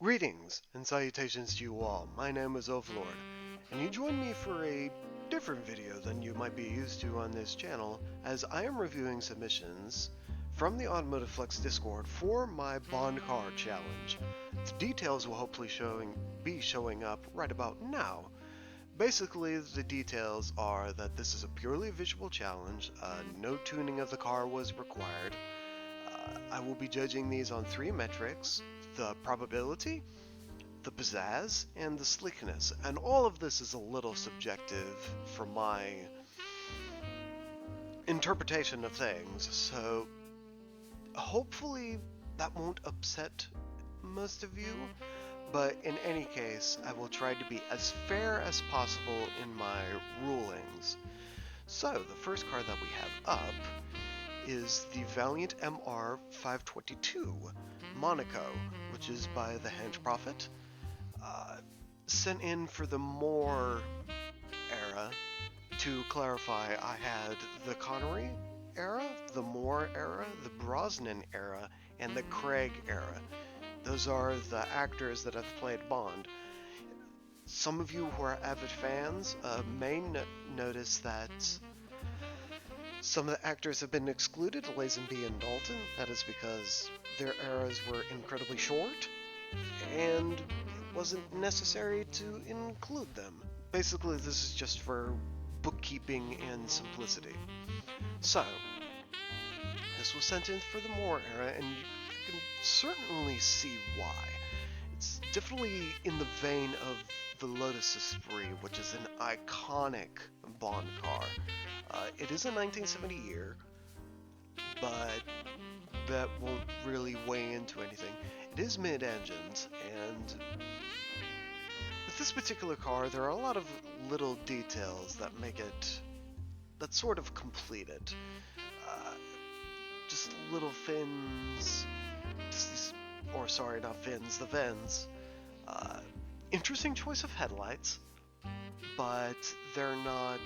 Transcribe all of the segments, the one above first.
Greetings and salutations to you all. My name is Overlord, and you join me for a different video than you might be used to on this channel, as I am reviewing submissions from the Automotiveflux Discord for my Bond Car Challenge. The details will hopefully be showing up right about now. Basically, the details are that this is a purely visual challenge, no tuning of the car was required. I will be judging these on three metrics: the probability, the pizzazz, and the sleekness. And all of this is a little subjective from my interpretation of things, so hopefully that won't upset most of you. But in any case, I will try to be as fair as possible in my rulings. So, the first car that we have up is the Valiant MR 522 Monaco, which is by the Henge Prophet. Sent in for the Moore era. To clarify, I had the Connery era, the Moore era, the Brosnan era, and the Craig era. Those are the actors that have played Bond. Some of you who are avid fans may notice that some of the actors have been excluded, Lazenby and Dalton. That is because their eras were incredibly short, and it wasn't necessary to include them. Basically, this is just for bookkeeping and simplicity. So, this was sent in for the Moore era, and you can certainly see why. It's definitely in the vein of the Lotus Esprit, which is an iconic Bond car. It is a 1970 year, but that won't really weigh into anything. It is mid-engines, and with this particular car, there are a lot of little details that make it, that sort of complete it. Just little fins, just these, or sorry, not fins, the vents. Uh, Interesting choice of headlights, but they're not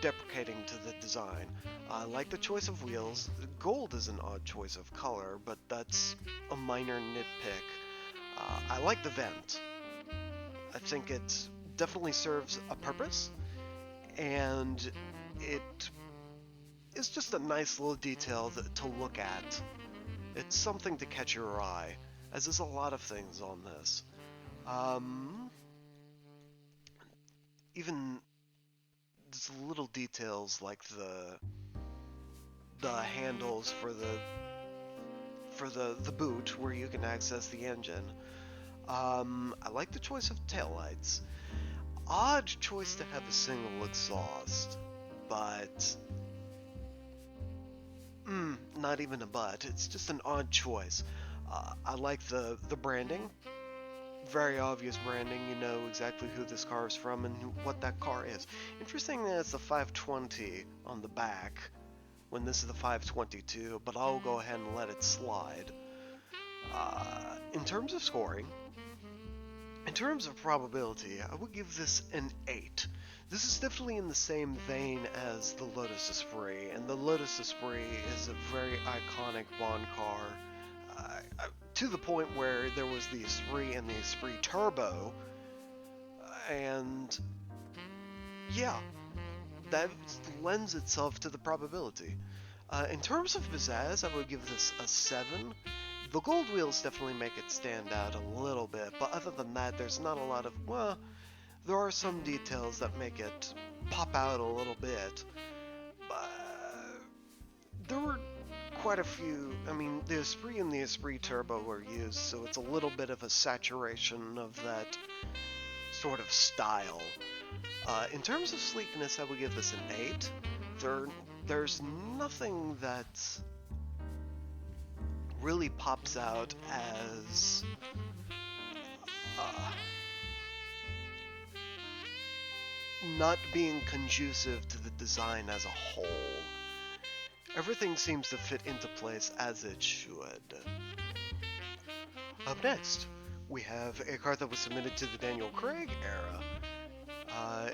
deprecating to the design. I like the choice of wheels. Gold is an odd choice of color, but that's a minor nitpick. I like the vent. I think it definitely serves a purpose, and it is just a nice little detail to look at. It's something to catch your eye, as is a lot of things on this. Um, Even just little details like the handles for the boot where you can access the engine. I like the choice of taillights. Odd choice to have a single exhaust, but not even a but. It's just an odd choice. I like the branding. Very obvious branding. You know exactly who this car is from and what that car is. Interesting that it's the 520 on the back when this is the 522, but I'll go ahead and let it slide. In terms of scoring, in terms of probability, I would give this an 8. This is definitely in the same vein as the Lotus Esprit, and the Lotus Esprit is a very iconic Bond car, to the point where there was the Esprit and the Esprit Turbo, and yeah, that lends itself to the probability. In terms of pizzazz, I would give this a 7. The gold wheels definitely make it stand out a little bit, but other than that, there's not a lot of, well, there are some details that make it pop out a little bit, but there were quite a few. I mean, the Esprit and the Esprit Turbo were used, so it's a little bit of a saturation of that sort of style. In terms of sleekness, I would give this an 8. There's nothing that really pops out as uh, not being conducive to the design as a whole. Everything seems to fit into place as it should. Up next, we have a card that was submitted to the Daniel Craig era.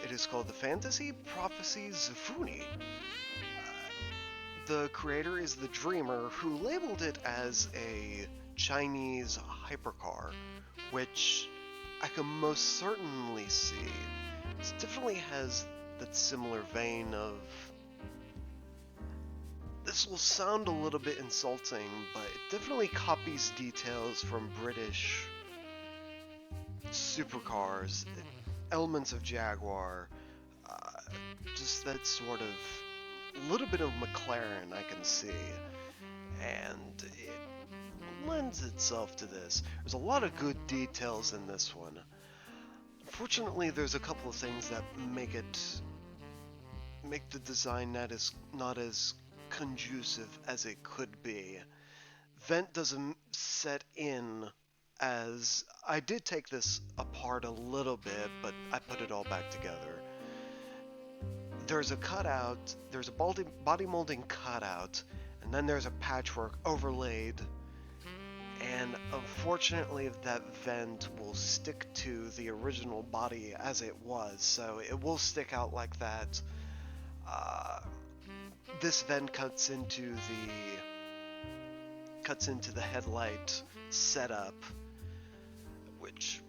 It is called the Fantasy Prophecy Zafuni. the creator is the Dreamer, who labeled it as a Chinese hypercar, which I can most certainly see. It definitely has that similar vein of... This will sound a little bit insulting, but it definitely copies details from British supercars, elements of Jaguar, just that sort of little bit of McLaren I can see, and it lends itself to this. There's a lot of good details in this one. Unfortunately, there's a couple of things that make the design not as conducive as it could be. Vent doesn't set in as... I did take this apart a little bit, but I put it all back together. There's a cutout, there's a body molding cutout, and then there's a patchwork overlaid, and unfortunately that vent will stick to the original body as it was, so it will stick out like that. This vent cuts into the headlight setup, which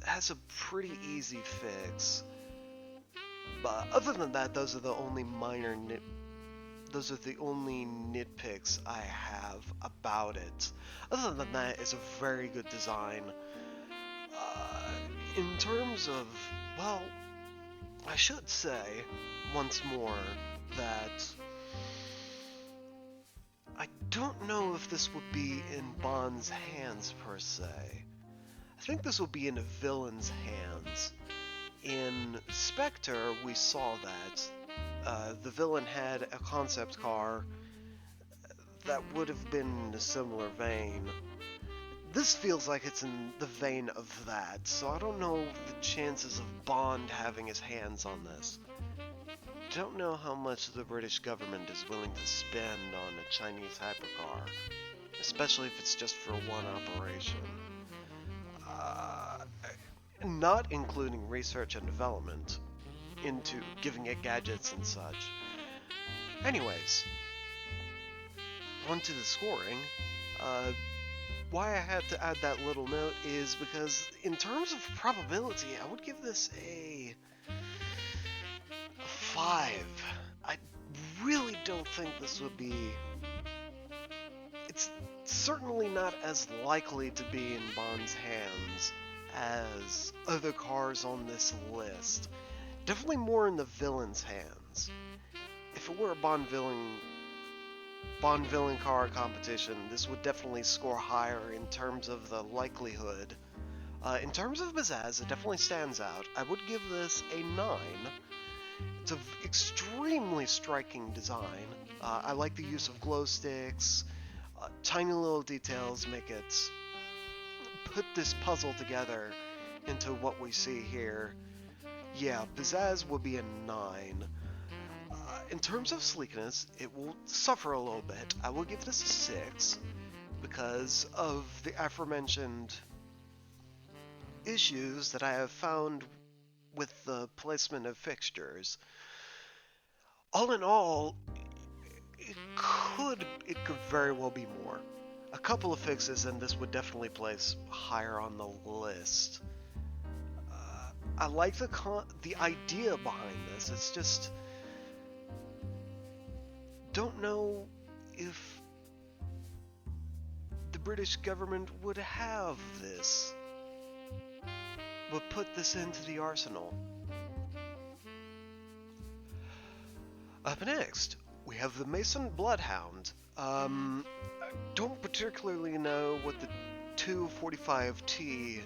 has a pretty easy fix. But other than that, those are the only nitpicks I have about it. Other than that, it's a very good design. In terms of, well, I should say once more that I don't know if this would be in Bond's hands per se. I think this will be in a villain's hands. In Spectre, we saw that. The villain had a concept car that would have been in a similar vein. This feels like it's in the vein of that, so I don't know the chances of Bond having his hands on this. Don't know how much the British government is willing to spend on a Chinese hypercar, especially if it's just for one operation. Not including research and development into giving it gadgets and such. Anyways, on to the scoring. Why I had to add that little note is because in terms of probability, I would give this a 5. I really don't think this would be... It's certainly not as likely to be in Bond's hands as other cars on this list. Definitely more in the villain's hands. If it were a Bond villain car competition, this would definitely score higher in terms of the likelihood. In terms of pizzazz, it definitely stands out. I would give this a 9. It's an extremely striking design. I like the use of glow sticks. Tiny little details make it put this puzzle together into what we see here. Yeah, pizzazz would be a 9. In terms of sleekness, it will suffer a little bit. I will give this a 6 because of the aforementioned issues that I have found with the placement of fixtures. All in all, it could very well be more. A couple of fixes and this would definitely place higher on the list. I like the idea behind this. It's just... don't know if the British government would have this, would put this into the arsenal. Up next, we have the Mason Bloodhound. I don't particularly know what the 245T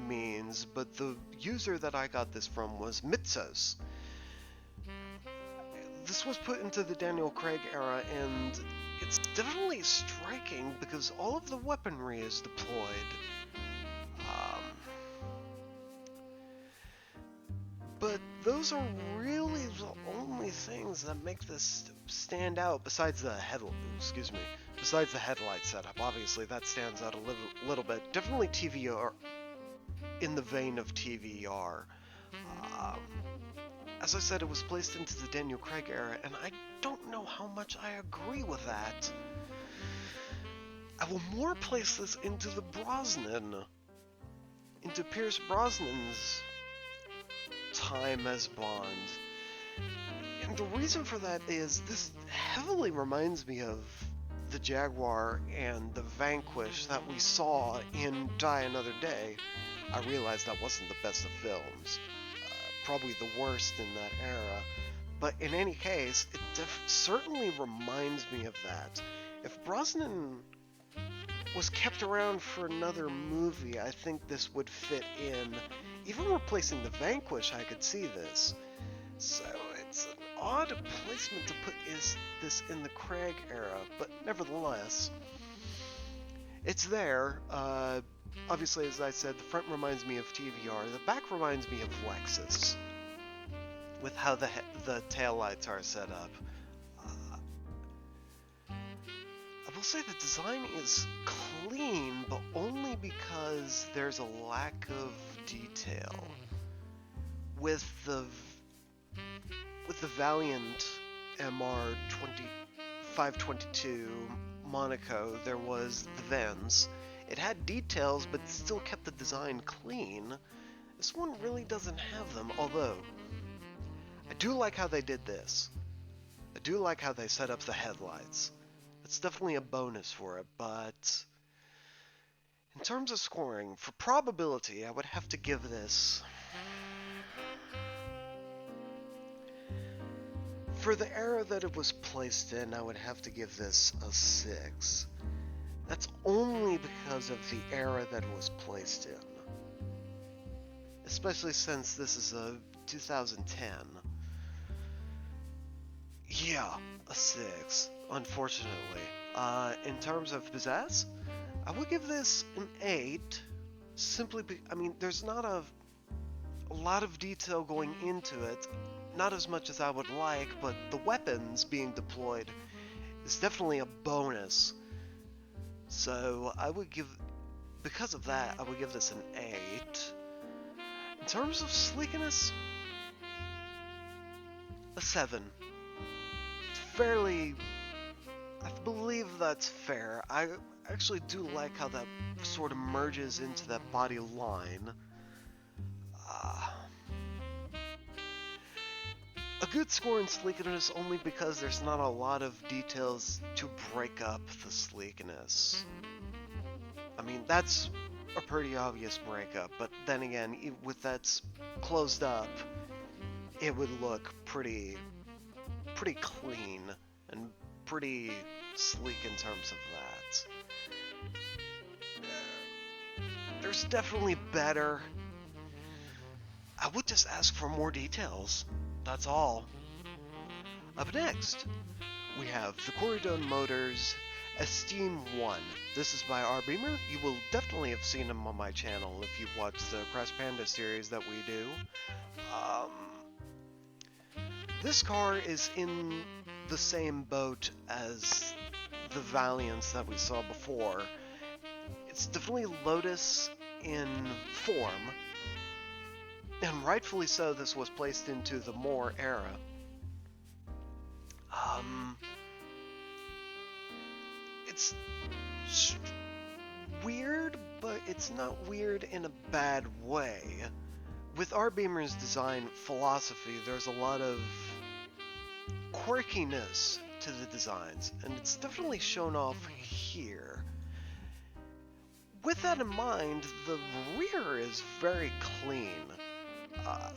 means, but the user that I got this from was Mitsos. This was put into the Daniel Craig era, and it's definitely striking because all of the weaponry is deployed. But those are really the only things that make this stand out besides the headlight setup. Obviously, that stands out a little bit. Definitely TVR, in the vein of TVR. as I said, it was placed into the Daniel Craig era, and I don't know how much I agree with that. I will more place this into the Brosnan, into Pierce Brosnan's time as Bond. And the reason for that is this heavily reminds me of the Jaguar and the Vanquish that we saw in Die Another Day. I realize that wasn't the best of films, probably the worst in that era, but in any case, it certainly reminds me of that. If Brosnan was kept around for another movie, I think this would fit in. Even replacing the Vanquish, I could see this. So it's an odd placement to put this in the Craig era, but nevertheless, it's there. Obviously, as I said, the front reminds me of TVR. The back reminds me of Lexus, with how the taillights are set up. I will say the design is clean, but only because there's a lack of detail. With the Valiant MR 522 Monaco, there was the vents. It had details, but still kept the design clean. This one really doesn't have them, although I do like how they did this. I do like how they set up the headlights. It's definitely a bonus for it, but in terms of scoring, for probability, I would have to give this... For the era that it was placed in, I would have to give this a 6. That's only because of the era that it was placed in. Especially since this is a 2010. Yeah, a 6, unfortunately. In terms of pizzazz, I would give this an 8. Simply I mean, there's not a lot of detail going into it. Not as much as I would like, but the weapons being deployed is definitely a bonus. So I would give, because of that, I would give this an 8. In terms of sleekness, a 7. It's fairly, I believe that's fair. I actually do like how that sort of merges into that body line. A good score in sleekness only because there's not a lot of details to break up the sleekness. I mean, that's a pretty obvious breakup, but then again, with that closed up, it would look pretty clean and pretty sleek in terms of that. There's definitely better. I would just ask for more details. That's all. Up next, we have the Corridon Motors Esteem 1. This is by R. Beamer. You will definitely have seen him on my channel if you've watched the Crash Panda series that we do. This car is in the same boat as the Valiants that we saw before. It's definitely Lotus in form. And rightfully so, this was placed into the Moore era. It's weird, but it's not weird in a bad way. With R. Beamer's design philosophy, there's a lot of quirkiness to the designs, and it's definitely shown off here. With that in mind, the rear is very clean.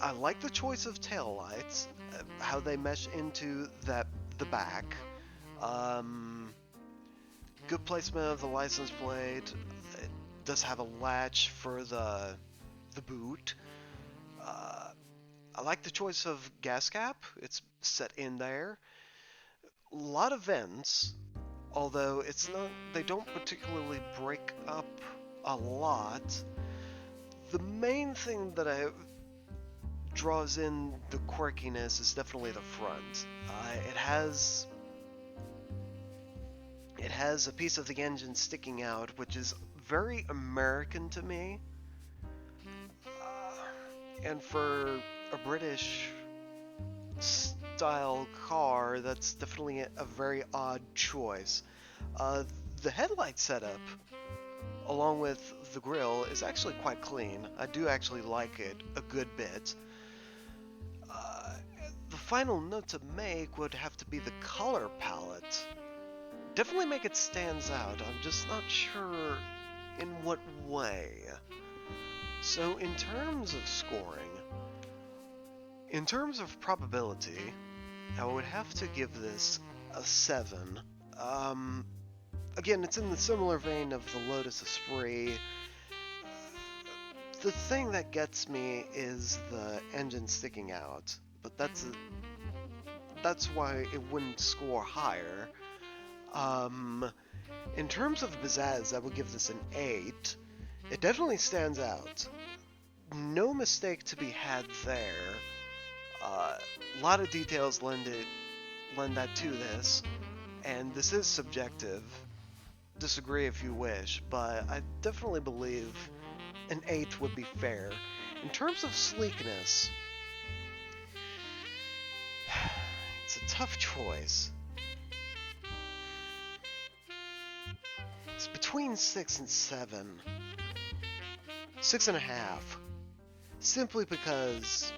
I like the choice of taillights, how they mesh into the back. Good placement of the license plate. It does have a latch for the boot. I like the choice of gas cap. It's set in there. A lot of vents, although it's not. They don't particularly break up a lot. The main thing that draws in the quirkiness is definitely the front. It has a piece of the engine sticking out, which is very American to me. And for a British style car, that's definitely a very odd choice. Uh, the headlight setup, along with the grille, is actually quite clean. I do actually like it a good bit. Uh, the final note to make would have to be the color palette. Definitely make it stands out. I'm just not sure in what way. So in terms of scoring, in terms of probability, I would have to give this a 7. Um, Again, it's in the similar vein of the Lotus Esprit. The thing that gets me is the engine sticking out, but that's why it wouldn't score higher. In terms of pizzazz, I would give this an 8. It definitely stands out. No mistake to be had there. A lot of details lend that to this, and this is subjective. Disagree if you wish, but I definitely believe an 8 would be fair. In terms of sleekness, it's a tough choice. It's between 6 and 7. 6.5. Simply because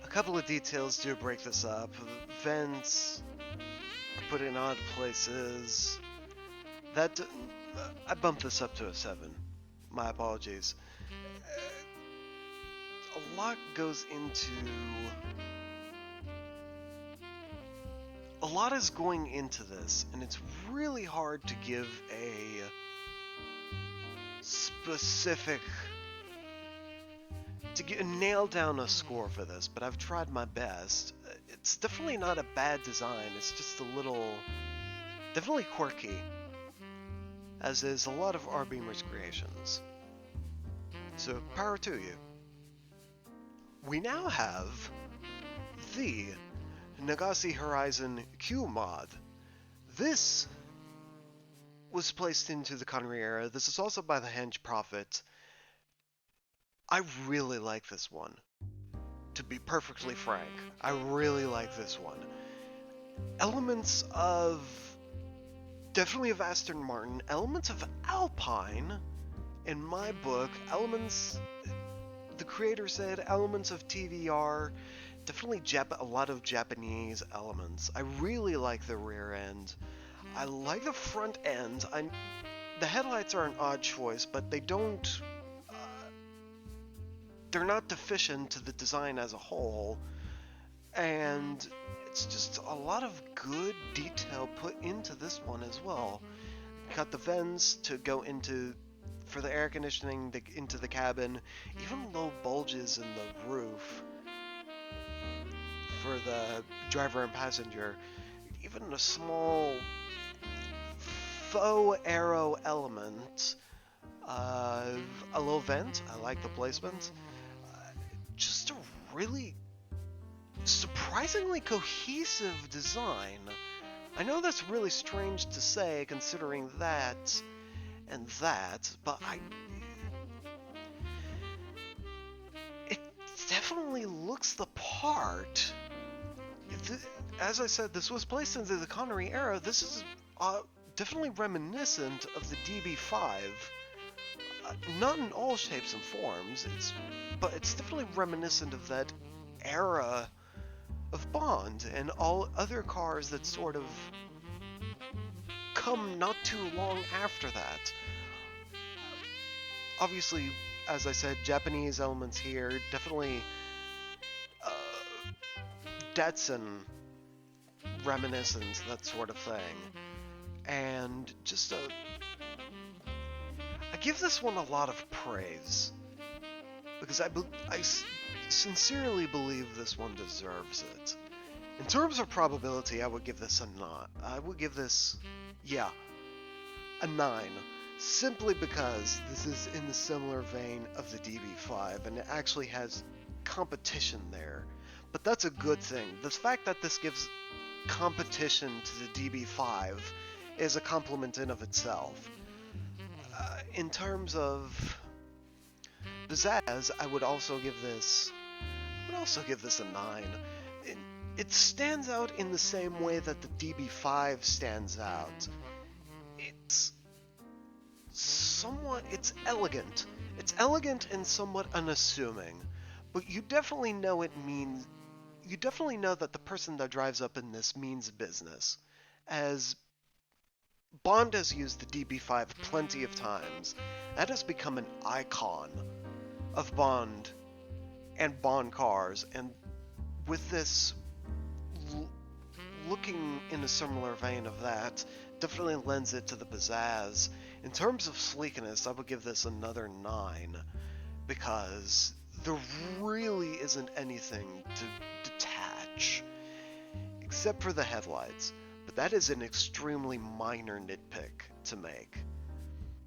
a couple of details do break this up. Vents are put in odd places. I bumped this up to a 7. My apologies. A lot goes into... A lot is going into this, and it's really hard to give a specific... to nail down a score for this, but I've tried my best. It's definitely not a bad design, it's just a little... definitely quirky, as is a lot of R-Beamer's creations. So, power to you. We now have the Nagase Horizon Q mod. This was placed into the Connery era. This is also by the Henge Prophet. I really like this one. To be perfectly frank, I really like this one. Elements of... definitely of Aston Martin, elements of Alpine, in my book, elements... the creator said elements of TVR, definitely a lot of Japanese elements. I really like the rear end. I like the front end. The headlights are an odd choice, but they don't... they're not deficient to the design as a whole. And it's just a lot of good detail put into this one as well. Got the vents to go into... for the air conditioning into the cabin, even low bulges in the roof for the driver and passenger, even a small faux aero element, a low vent, I like the placement, just a really surprisingly cohesive design. I know that's really strange to say considering that and that, but it definitely looks the part. As I said, this was placed into the Connery era. This is definitely reminiscent of the DB5. Not in all shapes and forms, but it's definitely reminiscent of that era of Bond and all other cars that sort of come not too long after that. Obviously, as I said, Japanese elements here, definitely Datsun reminiscence, that sort of thing. And just I give this one a lot of praise, because I sincerely believe this one deserves it. In terms of probability, I would give this a 9. Simply because this is in the similar vein of the DB5, and it actually has competition there. But that's a good thing. The fact that this gives competition to the DB5 is a compliment in of itself. In terms of pizzazz, I would also give this a 9. it stands out in the same way that the DB5 stands out. It's it's elegant. It's elegant and somewhat unassuming, but you definitely know that the person that drives up in this means business, as Bond has used the DB5 plenty of times. That has become an icon of Bond and Bond cars, and with this looking in a similar vein of that, definitely lends it to the pizzazz. In terms of sleekness, I would give this another 9, because there really isn't anything to detach, except for the headlights, but that is an extremely minor nitpick to make.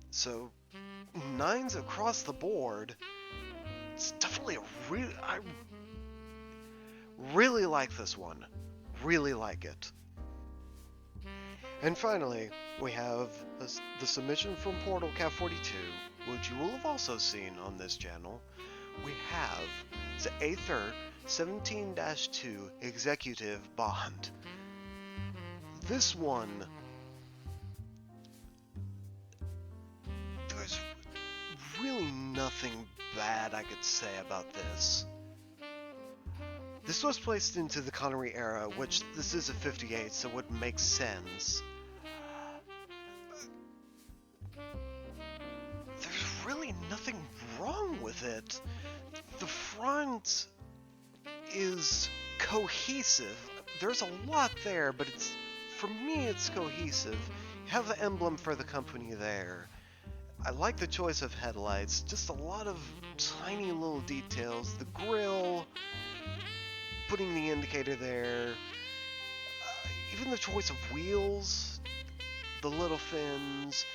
So, 9s across the board. It's definitely I really like this one. Really like it. And finally, we have the submission from Portal Cat 42, which you will have also seen on this channel. We have the Aether 17-2 Executive Bond. This one, there's really nothing bad I could say about this. This was placed into the Connery era, which this is a 58, so it makes sense. There's really nothing wrong with it. The front is cohesive. There's a lot there, but for me it's cohesive. You have the emblem for the company there. I like the choice of headlights, just a lot of tiny little details. The grille, putting the indicator there, even the choice of wheels, the little fins,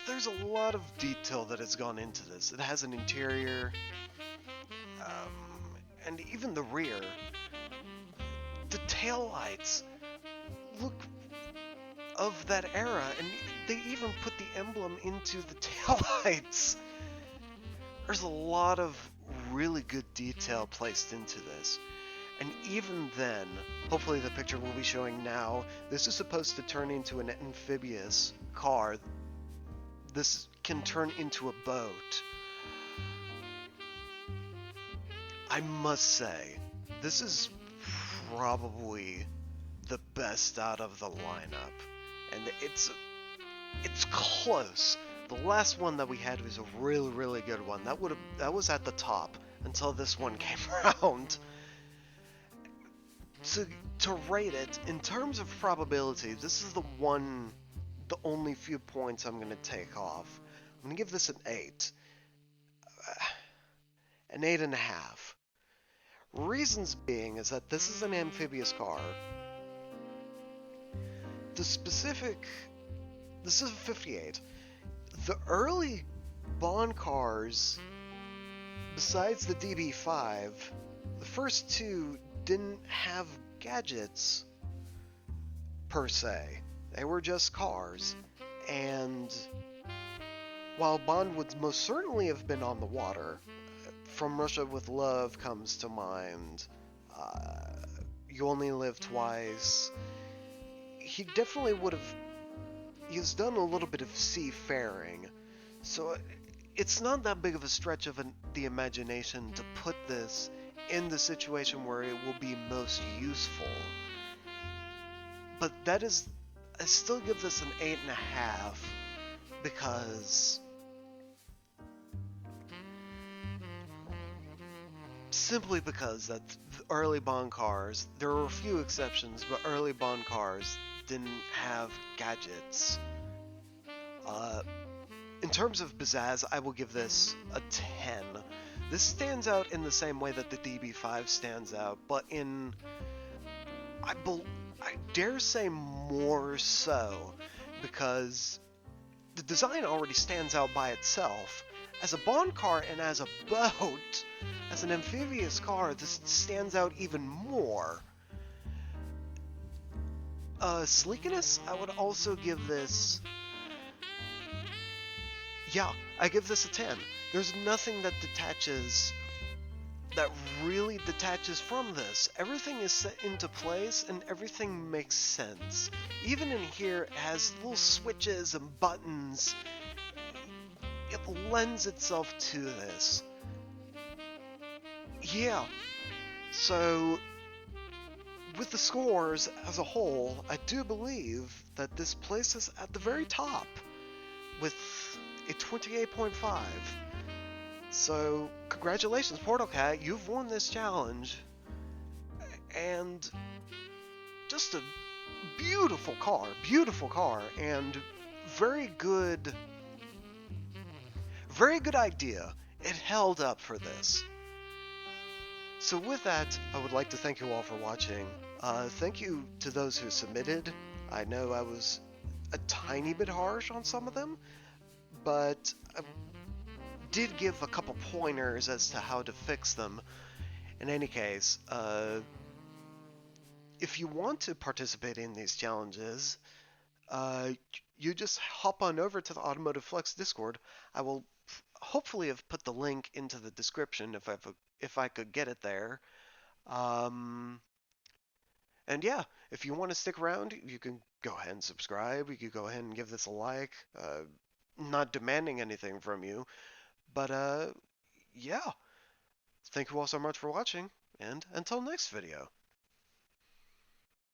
there's a lot of detail that has gone into this. It has an interior, and even the rear. The taillights look of that era, and they even put the emblem into the taillights. There's a lot of really good detail placed into this. And even then, hopefully the picture we'll be showing now, this is supposed to turn into an amphibious car. This can turn into a boat. I must say, this is probably the best out of the lineup. And it's close. The last one that we had was a really, really good one. That was at the top until this one came around. To rate it, in terms of probability, this is the only few points I'm going to take off. I'm going to give this an 8. An 8.5. Reasons being is that this is an amphibious car. This is a 58. The early Bond cars, besides the DB5, the first two didn't have gadgets per se. They were just cars. And while Bond would most certainly have been on the water, From Russia with Love comes to mind, You Only Live Twice, he definitely would have, he's done a little bit of seafaring, so it's not that big of a stretch of the imagination to put this in the situation where it will be most useful. But I still give this an 8.5, because simply because that early Bond cars, there were a few exceptions, but early Bond cars didn't have gadgets. In terms of pizzazz, I will give this a 10. This stands out in the same way that the DB5 stands out, but I dare say more so, because the design already stands out by itself. As a Bond car and as a boat, as an amphibious car, this stands out even more. Sleekness, I would also give this... Yeah, I give this a 10. There's nothing that detaches that really detaches from this. Everything is set into place and everything makes sense. Even in here, it has little switches and buttons. It lends itself to this. Yeah, so with the scores as a whole, I do believe that this places at the very top with a 28.5. So, congratulations, Portal Cat, you've won this challenge. And just a beautiful car, and very good, very good idea. It held up for this. So with that, I would like to thank you all for watching. Thank you to those who submitted. I know I was a tiny bit harsh on some of them, but I did give a couple pointers as to how to fix them. In any case, if you want to participate in these challenges, uh, you just hop on over to the Automotiveflux Discord. I will hopefully have put the link into the description if I could get it there. Um, and yeah, if you want to stick around, you can go ahead and subscribe. You can go ahead and give this a like. Not demanding anything from you, but yeah. Thank you all so much for watching, and until next video.